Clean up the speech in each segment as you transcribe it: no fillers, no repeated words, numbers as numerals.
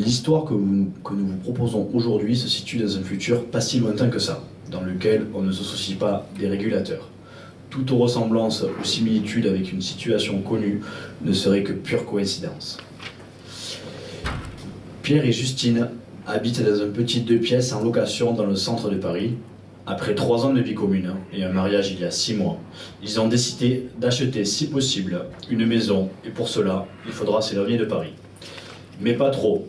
L'histoire que nous vous proposons aujourd'hui se situe dans un futur pas si lointain que ça, dans lequel on ne se soucie pas des régulateurs. Toute ressemblance ou similitude avec une situation connue ne serait que pure coïncidence. Pierre et Justine habitent dans un petit 2 pièces en location dans le centre de Paris. Après 3 ans de vie commune et un mariage il y a 6 mois, ils ont décidé d'acheter, si possible, une maison, et pour cela, il faudra s'éloigner de Paris. Mais pas trop.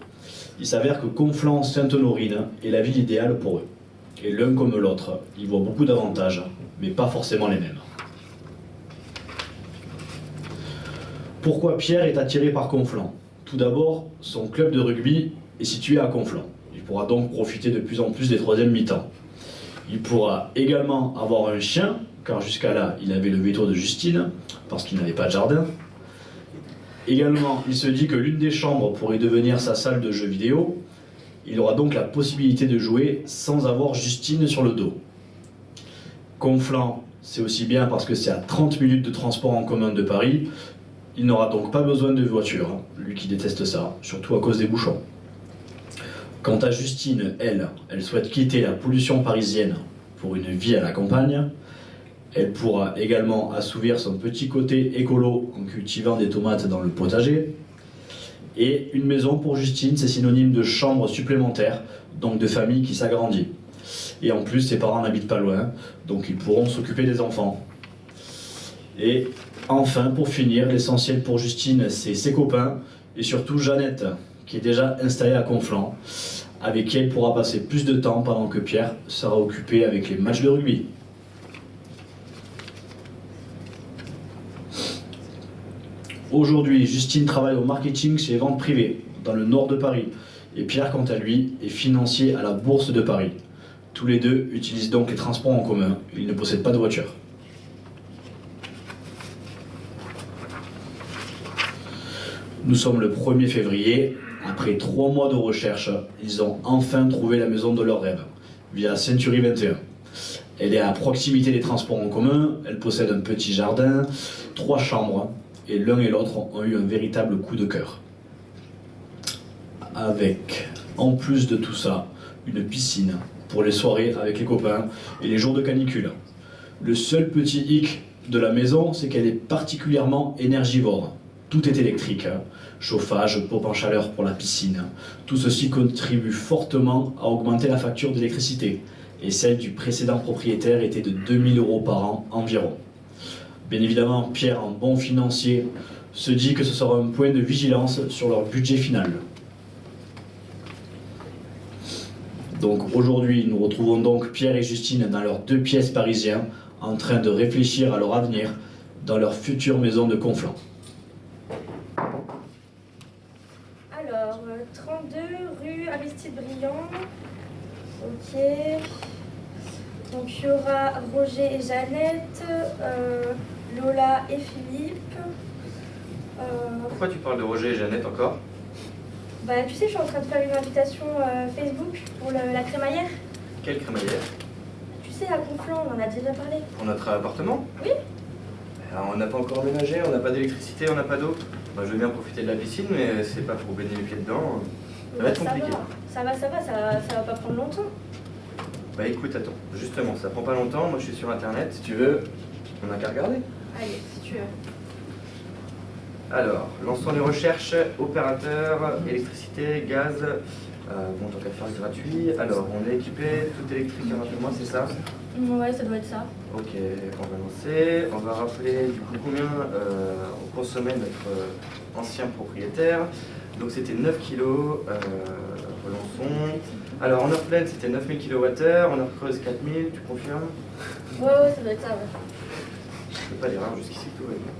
Il s'avère que Conflans-Sainte-Honorine est la ville idéale pour eux. Et l'un comme l'autre, ils voient beaucoup d'avantages, mais pas forcément les mêmes. Pourquoi Pierre est attiré par Conflans? Tout d'abord, son club de rugby est situé à Conflans. Il pourra donc profiter de plus en plus des troisièmes mi-temps. Il pourra également avoir un chien, car jusqu'à là, il avait le veto de Justine, parce qu'il n'avait pas de jardin. Également, il se dit que l'une des chambres pourrait devenir sa salle de jeux vidéo. Il aura donc la possibilité de jouer sans avoir Justine sur le dos. Conflans, c'est aussi bien parce que c'est à 30 minutes de transport en commun de Paris. Il n'aura donc pas besoin de voiture, lui qui déteste ça, surtout à cause des bouchons. Quant à Justine, elle souhaite quitter la pollution parisienne pour une vie à la campagne. Elle pourra également assouvir son petit côté écolo en cultivant des tomates dans le potager. Et une maison pour Justine, c'est synonyme de chambre supplémentaire, donc de famille qui s'agrandit. Et en plus, ses parents n'habitent pas loin, donc ils pourront s'occuper des enfants. Et enfin, pour finir, l'essentiel pour Justine, c'est ses copains, et surtout Jeannette, qui est déjà installée à Conflans, avec qui elle pourra passer plus de temps pendant que Pierre sera occupé avec les matchs de rugby. Aujourd'hui, Justine travaille au marketing chez Vente Privée, dans le nord de Paris, et Pierre, quant à lui, est financier à la Bourse de Paris. Tous les deux utilisent donc les transports en commun, ils ne possèdent pas de voiture. Nous sommes le 1er février. Après 3 mois de recherche, ils ont enfin trouvé la maison de leur rêve, via Century 21. Elle est à proximité des transports en commun, elle possède un petit jardin, 3 chambres, et l'un et l'autre ont eu un véritable coup de cœur. Avec, en plus de tout ça, une piscine pour les soirées avec les copains et les jours de canicule. Le seul petit hic de la maison, c'est qu'elle est particulièrement énergivore. Tout est électrique, chauffage, pompe en chaleur pour la piscine. Tout ceci contribue fortement à augmenter la facture d'électricité. Et celle du précédent propriétaire était de 2 000 € par an environ. Bien évidemment, Pierre, en bon financier, se dit que ce sera un point de vigilance sur leur budget final. Donc aujourd'hui, nous retrouvons donc Pierre et Justine dans leurs 2 pièces parisiens, en train de réfléchir à leur avenir dans leur future maison de Conflans. Alors, 32 rue Aristide-Briand. Ok. Donc il y aura Roger et Jeannette, Lola et Philippe. Pourquoi tu parles de Roger et Jeannette encore? Bah tu sais, je suis en train de faire une invitation Facebook pour la crémaillère. Quelle crémaillère? Tu sais, à Conflans, on en a déjà parlé. Pour notre appartement? Oui. Alors, on n'a pas encore emménagé, on n'a pas d'électricité, on n'a pas d'eau. Moi je veux bien profiter de la piscine, mais c'est pas pour baigner les pieds dedans. Ça va être compliqué. Ça va, ça va pas prendre longtemps. Bah écoute, attends, justement, ça prend pas longtemps, moi je suis sur internet, si tu veux, on n'a qu'à regarder. Allez, si tu veux. Alors, lançons les recherches, opérateur, électricité, gaz, bon tant qu'à faire gratuit. Alors, on est équipé, tout électrique, rappelle-moi, c'est ça? Ouais, ça doit être ça. Ok, on va lancer, on va rappeler du coup combien on consommait notre ancien propriétaire. Donc c'était 9 kg, relançons. Alors en heure pleine c'était 9000 kWh, en heure creuse 4000, tu confirmes? Ouais, ça doit être ça, ouais. Je ne fais pas d'erreur jusqu'ici, tout va bien.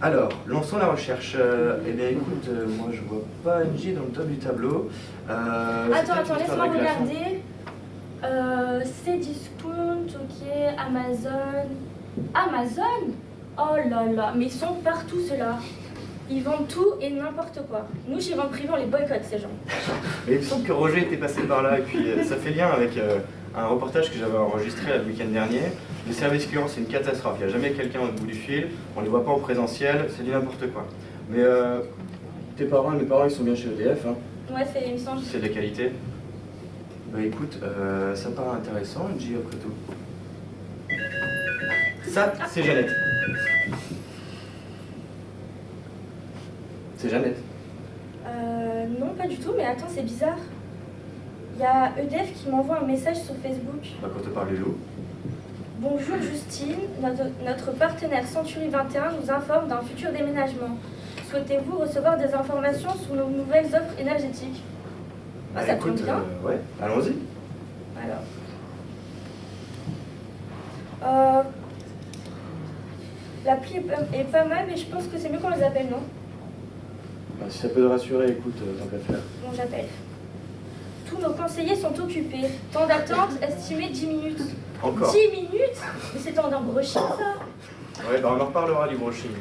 Alors, lançons la recherche. Eh bien écoute, moi je vois pas NJ dans le top du tableau. Attends, laisse-moi regarder. Cdiscount, ok, Amazon. Amazon? Oh là là, mais ils sont partout ceux-là. Ils vendent tout et n'importe quoi. Nous, chez Vente Privée, on les boycotte, ces gens. Mais il me semble que Roger était passé par là, et puis ça fait lien avec un reportage que j'avais enregistré le week-end dernier. Le service client, c'est une catastrophe. Il n'y a jamais quelqu'un au bout du fil. On ne les voit pas en présentiel, c'est du n'importe quoi. Mais tes parents et mes parents, ils sont bien chez EDF. Hein. Ouais, c'est, il me semble. C'est de qualité. Bah écoute, ça paraît intéressant, J après tout. Ça, c'est Jeannette. C'est Jeannette. Non, pas du tout, mais attends, c'est bizarre. Il y a EDF qui m'envoie un message sur Facebook. Bah quand on parle du loup. Bonjour Justine, notre partenaire Century 21 nous informe d'un futur déménagement. Souhaitez-vous recevoir des informations sur nos nouvelles offres énergétiques? Ah, ça tombe bien. Ouais, allons-y. Alors. L'appli est pas mal, mais je pense que c'est mieux qu'on les appelle, non? Bah, si ça peut te rassurer, écoute, tant qu'à faire. Bon, j'appelle. Tous nos conseillers sont occupés. Temps d'attente estimé 10 minutes. Encore 10 minutes? Mais c'est temps d'un brushing, ça. Ouais, bah on en reparlera du brushing.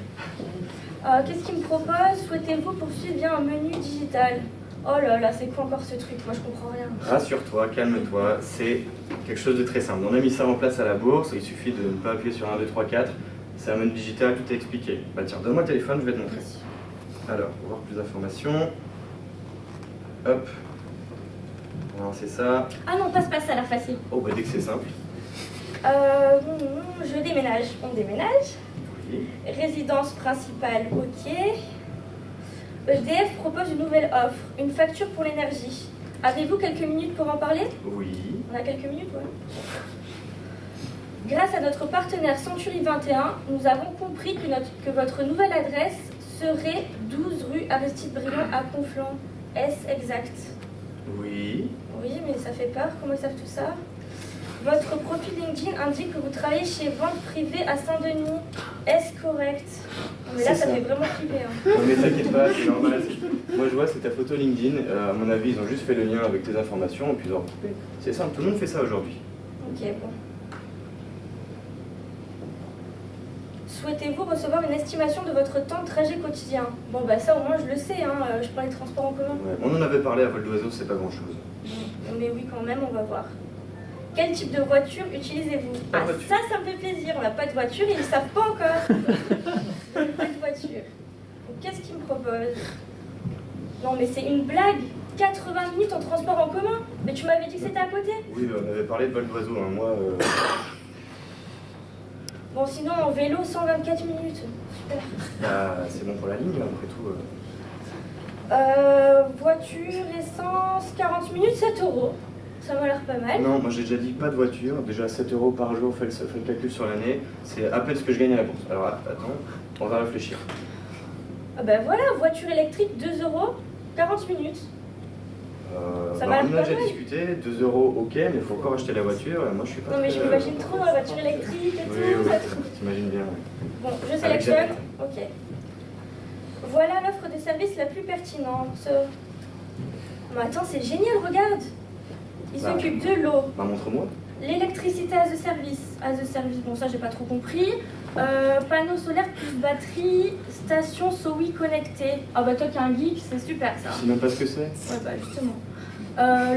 Qu'est-ce qu'il me propose? Souhaitez-vous poursuivre via un menu digital? Oh là là, c'est quoi encore ce truc? Moi, je comprends rien. Rassure-toi, calme-toi, c'est quelque chose de très simple. On a mis ça en place à la bourse, il suffit de ne pas appuyer sur 1, 2, 3, 4. C'est un menu digital, tout est expliqué. Bah tiens, donne-moi le téléphone, je vais te montrer. Alors, on va voir plus d'informations. Hop. On va lancer ça. Ah non, passe pas ça, la facile. Oh, bah dès que c'est simple. Je déménage. On déménage. Oui. Résidence principale, ok. EDF propose une nouvelle offre, une facture pour l'énergie. Avez-vous quelques minutes pour en parler? Oui. On a quelques minutes, ouais. Grâce à notre partenaire Century 21, nous avons compris que votre nouvelle adresse serait 12 rue Aristide Briand à Conflans. Est-ce exact? Oui. Oui, mais ça fait peur. Comment ils savent tout ça? Votre profil LinkedIn indique que vous travaillez chez Vente Privée à Saint-Denis. Est-ce correct? Non, mais là, ça fait vraiment flipper. Hein. Non mais t'inquiète pas, c'est normal. Moi je vois, c'est ta photo LinkedIn. À mon avis, ils ont juste fait le lien avec tes informations et puis ils ont recoupé. C'est simple, tout le monde fait ça aujourd'hui. Ok, bon. Souhaitez-vous recevoir une estimation de votre temps de trajet quotidien? Bon, bah ça, au moins, je le sais. Hein. Je prends les transports en commun. Ouais, on en avait parlé à vol d'oiseau, c'est pas grand-chose. Mais oui, quand même, on va voir. Quel type de voiture utilisez-vous? Pas de Ah, voiture. ça me fait plaisir. On n'a pas de voiture et ils ne savent pas encore. On n'a pas de voiture. Donc, qu'est-ce qu'ils me proposent? Non, mais c'est une blague. 80 minutes en transport en commun. Mais tu m'avais dit que c'était à côté. Oui, on avait parlé de vol d'oiseau. Hein. Moi, Bon, sinon, en vélo, 124 minutes. Super. bah, c'est bon pour la ligne, après tout. Voiture, essence, 40 minutes, 7 euros. Ça m'a l'air pas mal. Non, moi j'ai déjà dit pas de voiture. Déjà 7 € par jour, fais le calcul sur l'année. C'est à peine ce que je gagne à la bourse. Alors attends, on va réfléchir. Ah bah voilà, voiture électrique, 2 euros, 40 minutes. Ça Bah, va on en a pas déjà mal. discuté, 2 € ok, mais il faut encore acheter la voiture. Et moi je suis pas. Non mais je très, m'imagine trop dans la voiture électrique et Oui, tout. oui, ça- t'imagines bien. Ouais. Bon, je Avec sélectionne. Jeannette. Ok. Voilà l'offre de service la plus pertinente. Mais attends, c'est génial, regarde. Ils Bah. s'occupent de l'eau, Bah montre-moi. l'électricité as a service. As a service, bon ça j'ai pas trop compris. Panneau solaire plus batterie, station SOWI connectée. Ah bah toi qui es un geek, c'est super ça. Je sais même pas ce que c'est. Ouais bah justement.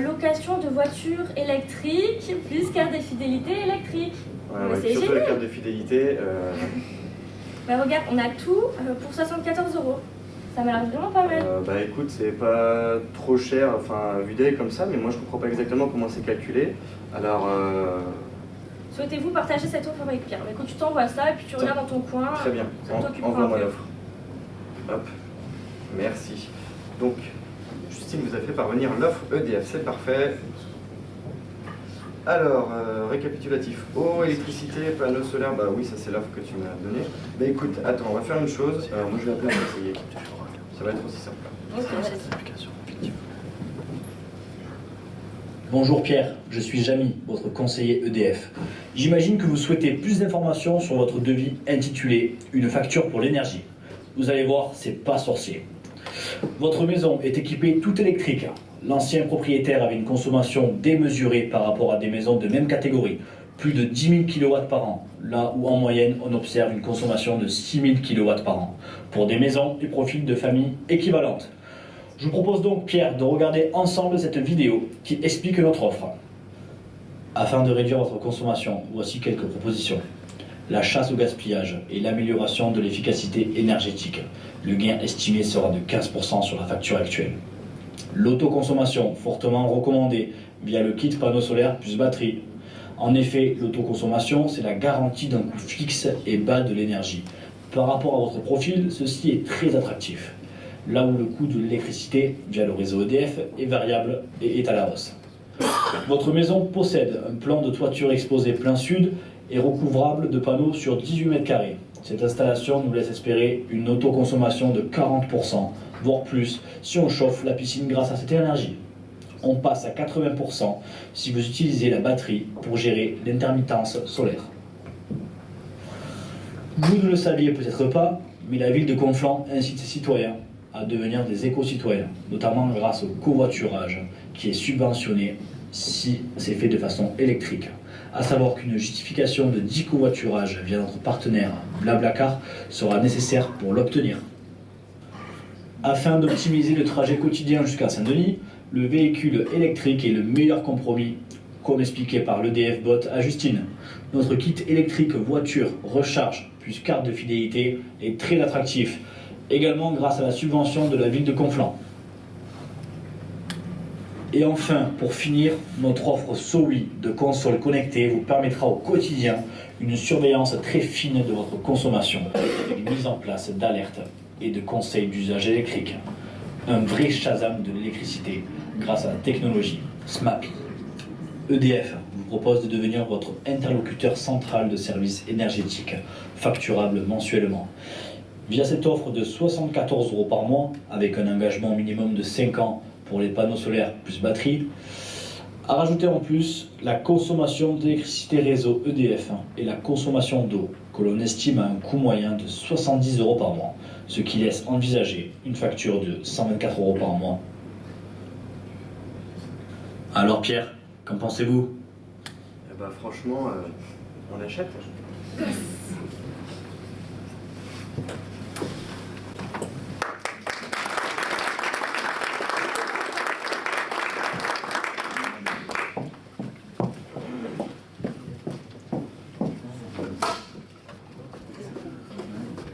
Location de voitures électriques plus carte de fidélité électrique. Ouais, Mais ouais, c'est surtout génial. la carte de fidélité. Bah regarde, on a tout pour 74 euros. Ça m'a l'air vraiment pas mal. Bah écoute, c'est pas trop cher, enfin vu d'œil comme ça, mais moi je comprends pas exactement comment c'est calculé. Alors, Souhaitez-vous partager cette offre avec Pierre? Mais écoute, tu t'envoies ça et puis tu regardes dans ton coin. très bien, Ça t'occupera un envoie-moi peu. l'offre. Hop, merci. Donc, Justine vous a fait parvenir l'offre EDF, c'est parfait. Alors, récapitulatif. Eau, électricité, panneaux solaires, bah oui, ça c'est l'offre que tu m'as donnée. Bah écoute, attends, on va faire une chose. Moi je vais appeler un conseiller. Ça va être aussi simple. Ok, vas-y. Bonjour Pierre, je suis Jamy, votre conseiller EDF. J'imagine que vous souhaitez plus d'informations sur votre devis intitulé « Une facture pour l'énergie ». Vous allez voir, c'est pas sorcier. Votre maison est équipée tout électrique. L'ancien propriétaire avait une consommation démesurée par rapport à des maisons de même catégorie, plus de 10 000 kW par an, là où en moyenne on observe une consommation de 6 000 kW par an, pour des maisons et profils de familles équivalentes. Je vous propose donc, Pierre, de regarder ensemble cette vidéo qui explique notre offre. Afin de réduire votre consommation, voici quelques propositions. La chasse au gaspillage et l'amélioration de l'efficacité énergétique. Le gain estimé sera de 15% sur la facture actuelle. L'autoconsommation, fortement recommandée via le kit panneau solaire plus batterie. En effet, l'autoconsommation, c'est la garantie d'un coût fixe et bas de l'énergie. Par rapport à votre profil, ceci est très attractif. Là où le coût de l'électricité via le réseau EDF est variable et est à la hausse. Votre maison possède un plan de toiture exposé plein sud et recouvrable de panneaux sur 18 mètres carrés. Cette installation nous laisse espérer une autoconsommation de 40%, voire plus, si on chauffe la piscine grâce à cette énergie. On passe à 80% si vous utilisez la batterie pour gérer l'intermittence solaire. Vous ne le saviez peut-être pas, mais la ville de Conflans incite ses citoyens à devenir des éco-citoyens, notamment grâce au covoiturage, qui est subventionné si c'est fait de façon électrique. À savoir qu'une justification de 10 covoiturages via notre partenaire Blablacar sera nécessaire pour l'obtenir. Afin d'optimiser le trajet quotidien jusqu'à Saint-Denis, le véhicule électrique est le meilleur compromis, comme expliqué par l'EDF Bot à Justine. Notre kit électrique voiture, recharge, plus carte de fidélité est très attractif, également grâce à la subvention de la ville de Conflans. Et enfin, pour finir, notre offre SOWI de console connectée vous permettra au quotidien une surveillance très fine de votre consommation, avec une mise en place d'alertes et de conseils d'usage électrique. Un vrai Shazam de l'électricité grâce à la technologie SMAPI. EDF vous propose de devenir votre interlocuteur central de services énergétiques, facturable mensuellement. Via cette offre de 74 € par mois, avec un engagement minimum de 5 ans pour les panneaux solaires plus batterie, à rajouter en plus la consommation d'électricité réseau EDF et la consommation d'eau, que l'on estime à un coût moyen de 70 € par mois, ce qui laisse envisager une facture de 124 € par mois. Alors Pierre, qu'en pensez-vous? Eh ben, franchement, on achète.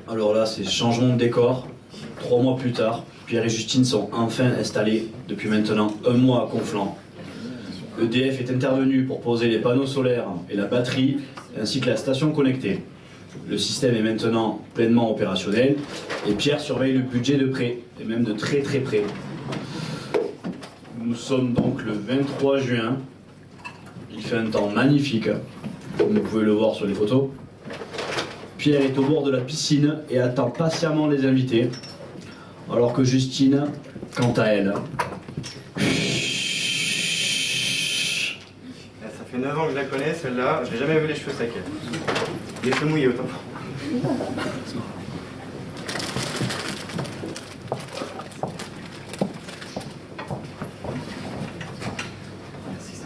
Alors là, c'est changement de décor. 3 mois plus tard, Pierre et Justine sont enfin installés depuis maintenant 1 mois à Conflans. EDF est intervenu pour poser les panneaux solaires et la batterie, ainsi que la station connectée. Le système est maintenant pleinement opérationnel et Pierre surveille le budget de près, et même de très très près. Nous sommes donc le 23 juin. Il fait un temps magnifique, comme vous pouvez le voir sur les photos. Pierre est au bord de la piscine et attend patiemment les invités, alors que Justine, quant à elle, Ça fait 9 ans que je la connais, celle-là. Je n'ai jamais vu les cheveux secs. Les cheveux mouillés autant. Merci, ça.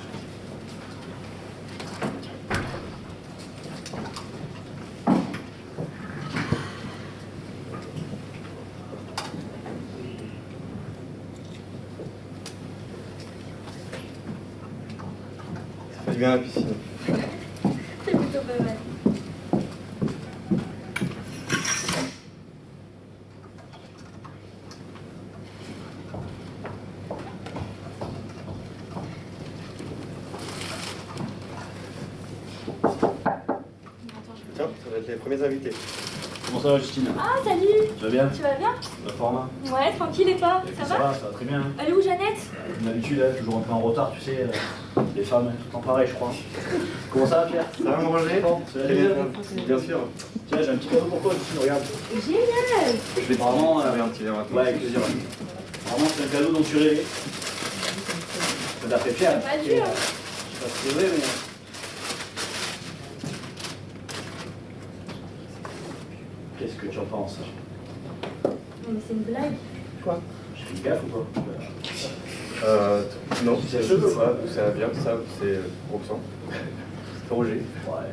Ça fait du bien à la piscine. C'est plutôt pas mal. Tiens, ça va être les premiers invités. comment ça va Justine? Ah, salut! Tu vas bien? Tu vas bien? La forme? Ouais, tranquille et toi? Ça va? Ça va très bien. Elle est où, Jeannette? Comme d'habitude, toujours un peu en retard, tu sais, les femmes, tout le temps pareil, je crois. Comment ça va Pierre? Ça va me ranger? Bon, ça va Très bien. bien sûr. Tiens, j'ai un petit cadeau pour toi, Justine, regarde. Génial! Je vais vraiment... Ça va un petit verre à toi. Ouais, avec plaisir. Vraiment, c'est un cadeau dont tu rêvais. Ça t'a fait Pierre. C'est pas dur. Je sais pas si c'est vrai, mais... Qu'est-ce que tu en penses? Non, mais c'est une blague. Quoi? J'ai fait gaffe ou quoi? Non, C'est cheveux, quoi. Ça vient, ça, c'est Roxane. C'est Roger. Ouais,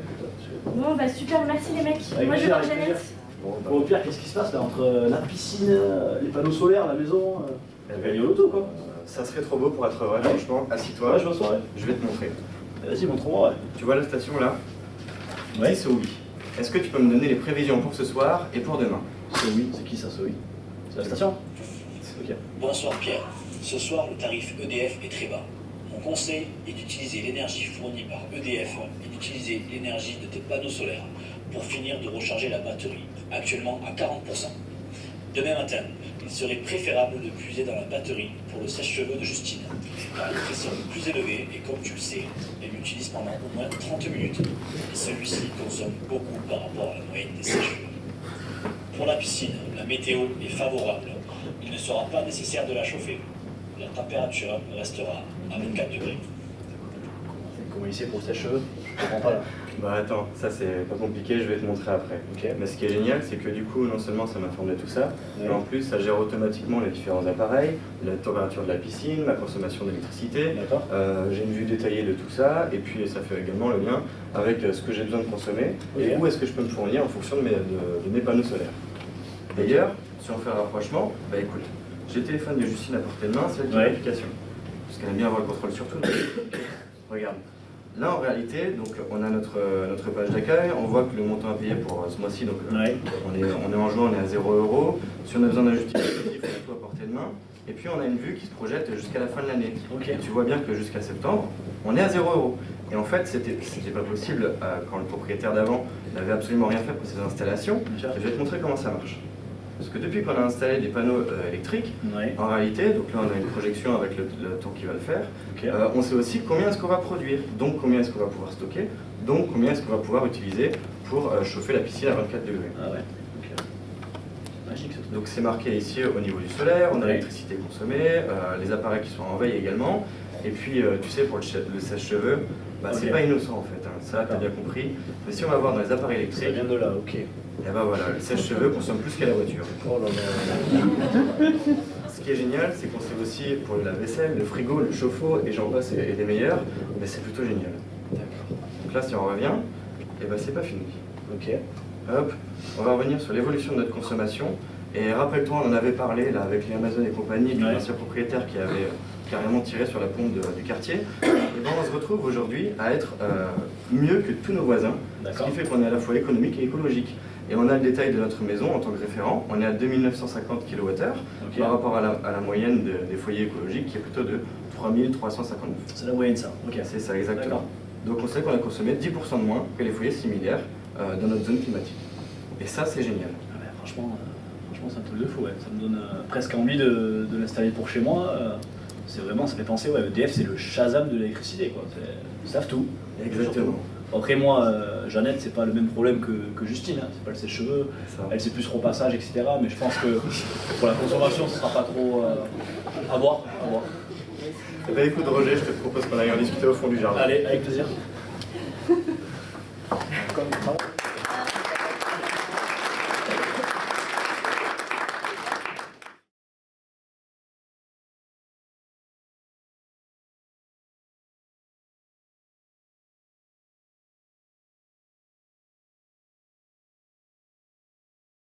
putain, Bon, bah super, merci les mecs. Avec Moi je vais plaisir, voir avec Jeannette. plaisir. Bon, bah, Bon, Pierre, qu'est-ce qui se passe là entre la piscine, les panneaux solaires, la maison? Elle a gagné au loto, quoi. ça serait trop beau pour être vrai, franchement. Assis-toi, Ouais, je m'assois, ouais. je vais te montrer. Vas-y, montre-moi, ouais. Tu vois la station là? Ouais. C'est oui. Est-ce que tu peux me donner les prévisions pour ce soir et pour demain? C'est oui, c'est qui ça, c'est oui? C'est la station? Ok. Bonsoir Pierre. Ce soir, le tarif EDF est très bas. Mon conseil est d'utiliser l'énergie fournie par EDF et d'utiliser l'énergie de tes panneaux solaires pour finir de recharger la batterie, actuellement à 40%. Demain matin, il serait préférable de puiser dans la batterie pour le sèche-cheveux de Justine, car les pressions sont plus élevées et comme tu le sais, elle l'utilise pendant au moins 30 minutes. Et celui-ci consomme beaucoup par rapport à la moyenne des sèche-cheveux. Pour la piscine, la météo est favorable. Il ne sera pas nécessaire de la chauffer. La température restera à 24 degrés. Comment il sait pour le sèche-cheveux? Je comprends pas là. Bah attends, ça c'est pas compliqué, je vais te montrer après. Ok. Mais ce qui est génial, c'est que du coup, non seulement ça m'informe de tout ça, mais en plus ça gère automatiquement les différents appareils, la température de la piscine, ma consommation d'électricité. D'accord. J'ai une vue détaillée de tout ça, et puis ça fait également le lien avec ce que j'ai besoin de consommer et Ok. où est-ce que je peux me fournir en fonction de mes panneaux solaires. D'ailleurs, si on fait un rapprochement, bah écoute, j'ai le téléphone de Justine à portée de main, c'est elle qui a Ouais. l'application. Parce qu'elle aime bien avoir le contrôle sur tout. Regarde. Là, en réalité, donc, on a notre page d'accueil. On voit que le montant à payer pour ce mois-ci, donc Ouais. on est en juin, on est à 0 €. Si on a besoin d'un justificatif, on a tout à portée de main. Et puis, on a une vue qui se projette jusqu'à la fin de l'année. Ok. Et tu vois bien que jusqu'à septembre, on est à 0 €. Et en fait, c'était pas possible quand le propriétaire d'avant n'avait absolument rien fait pour ses installations. Bien sûr. Et je vais te montrer comment ça marche. Parce que depuis qu'on a installé des panneaux électriques, Ouais. en réalité, donc là on a une projection avec le temps qui va le faire, Ok. on sait aussi combien est-ce qu'on va produire, donc combien est-ce qu'on va pouvoir stocker, donc combien est-ce qu'on va pouvoir utiliser pour chauffer la piscine à 24 degrés. Ah ouais. Ok. Magique ce truc. Donc c'est marqué ici au niveau du solaire, on a Ouais. l'électricité consommée, les appareils qui sont en veille également, et puis tu sais pour le sèche-cheveux, bah, c'est Ok. pas innocent en fait, hein. Ça t'as bien compris, mais si on va voir dans les appareils Ça électriques, vient de là, ok. et bah voilà, le sèche-cheveux consomme plus qu'à la voiture. Oh là là. Ce qui est génial, c'est qu'on sait aussi pour la vaisselle, le frigo, le chauffe-eau et j'en passe et des meilleurs, mais c'est plutôt génial. D'accord. Donc là, si on revient, et ben c'est pas fini. Ok. Hop, on va revenir sur l'évolution de notre consommation. Et rappelle-toi, on en avait parlé là avec les Amazon et compagnie, puis Ouais. l'ancien propriétaire qui avait carrément tiré sur la pompe du quartier. Et ben on se retrouve aujourd'hui à être mieux que tous nos voisins, ce D'accord. qui fait qu'on est à la fois économique et écologique. Et on a le détail de notre maison en tant que référent. On est à 2950 kWh Ok. par rapport à la moyenne des foyers écologiques qui est plutôt de 3359. C'est la moyenne ça. Ok. C'est ça exactement. D'accord. Donc on sait qu'on a consommé 10% de moins que les foyers similaires dans notre zone climatique. Et ça c'est génial. Ah ouais, franchement, c'est un truc de fou. Ouais. Ça me donne presque envie de l'installer pour chez moi. C'est vraiment, ça fait penser, ouais, EDF c'est le Shazam de l'électricité, quoi. Ils savent tout. Exactement. Après moi, Jeannette, c'est pas le même problème que Justine, hein. C'est pas le sèche-cheveux, Ça. elle c'est plus repassage, etc. Mais je pense que pour la consommation, ce sera pas trop à voir. Eh ben, écoute Roger, je te propose qu'on aille en discuter au fond du jardin. Allez, avec plaisir. Comme ça.